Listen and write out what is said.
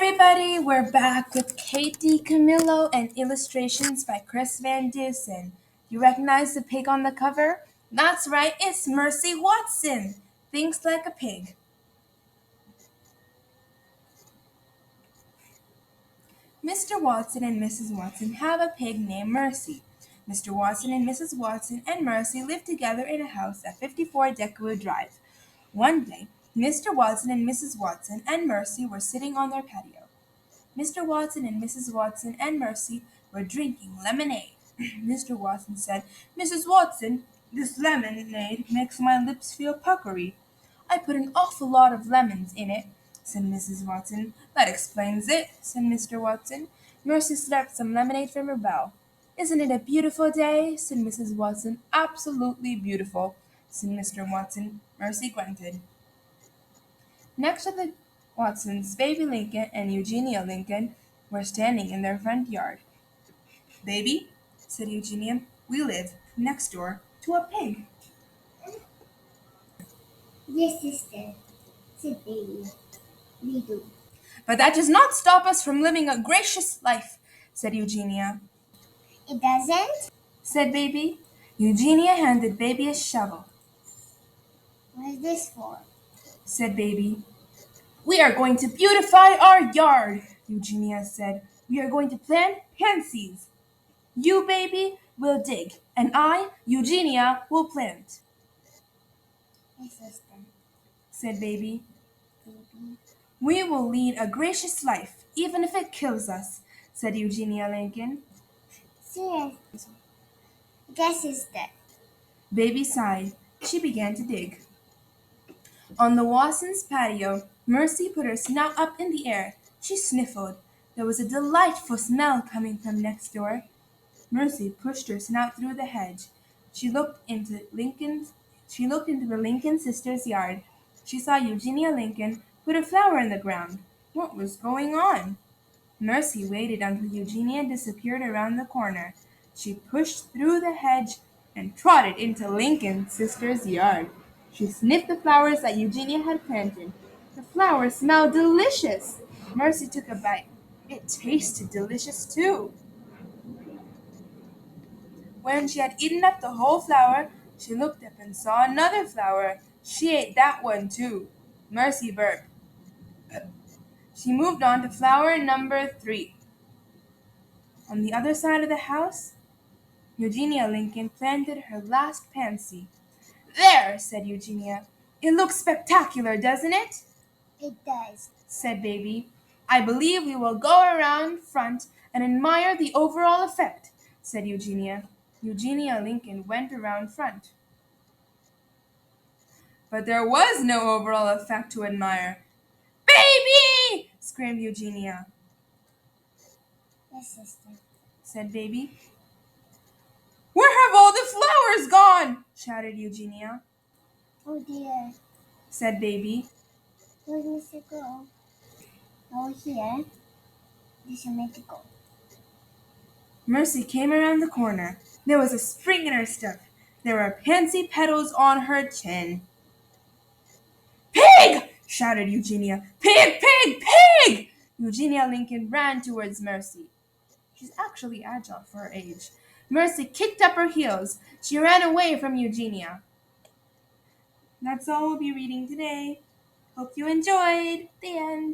everybody, we're back with DiCamillo and illustrations by Chris Van Dusen. You recognize the pig on the cover? That's right, it's Mercy Watson. Thinks like a pig. Mr. Watson and Mrs. Watson have a pig named Mercy. Mr. Watson and Mrs. Watson and Mercy live together in a house at 54 Deckwood Drive. One day, Mr. Watson and Mrs. Watson and Mercy were sitting on their patio. Mr. Watson and Mrs. Watson and Mercy were drinking lemonade. Mr. Watson said, "Mrs. Watson, this lemonade makes my lips feel puckery." "I put an awful lot of lemons in it," said Mrs. Watson. "That explains it," said Mr. Watson. Mercy slapped some lemonade from her bowl. "Isn't it a beautiful day?" said Mrs. Watson. "Absolutely beautiful," said Mr. Watson. Mercy grunted. Next to the Watsons, Baby Lincoln and Eugenia Lincoln were standing in their front yard. "Baby," said Eugenia, "we live next door to a pig." "Yes, sister," said Baby. "We do." "But that does not stop us from living a gracious life," said Eugenia. "It doesn't?" said Baby. Eugenia handed Baby a shovel. "What is this for?" said Baby. "We are going to beautify our yard," Eugenia said. "We are going to plant pansies. You, Baby, will dig, and I, Eugenia, will plant," "Yes, sister," said Baby. Baby. "We will lead a gracious life, even if it kills us," said Eugenia Lincoln. "Serious." "Yes, sister." Baby sighed. She began to dig. On the Watsons' patio, Mercy put her snout up in the air. She sniffled. There was a delightful smell coming from next door. Mercy pushed her snout through the hedge. She looked into the Lincoln sisters' yard. She saw Eugenia Lincoln put a flower in the ground. What was going on? Mercy waited until Eugenia disappeared around the corner. She pushed through the hedge and trotted into Lincoln's sister's yard. She sniffed the flowers that Eugenia had planted. The flowers smelled delicious. Mercy took a bite. It tasted delicious too. When she had eaten up the whole flower, she looked up and saw another flower. She ate that one too. Mercy burped. She moved on to flower number 3. On the other side of the house, Eugenia Lincoln planted her last pansy. "There," said Eugenia. "It looks spectacular, doesn't it?" "It does," said Baby. "I believe we will go around front and admire the overall effect," said Eugenia. Eugenia Lincoln went around front. But there was no overall effect to admire. "Baby!" screamed Eugenia. "Yes, sister," said Baby. "Where have all the flowers gone?" shouted Eugenia. "Oh dear," said Baby. "where does it go?" "Oh, here. This will make it go." Mercy came around the corner. There was a spring in her step. There were pansy petals on her chin. "Pig!" shouted Eugenia. "Pig! Pig! Pig!" Eugenia Lincoln ran towards Mercy. She's actually agile for her age. Mercy kicked up her heels. She ran away from Eugenia. That's all we'll be reading today. Hope you enjoyed. The end.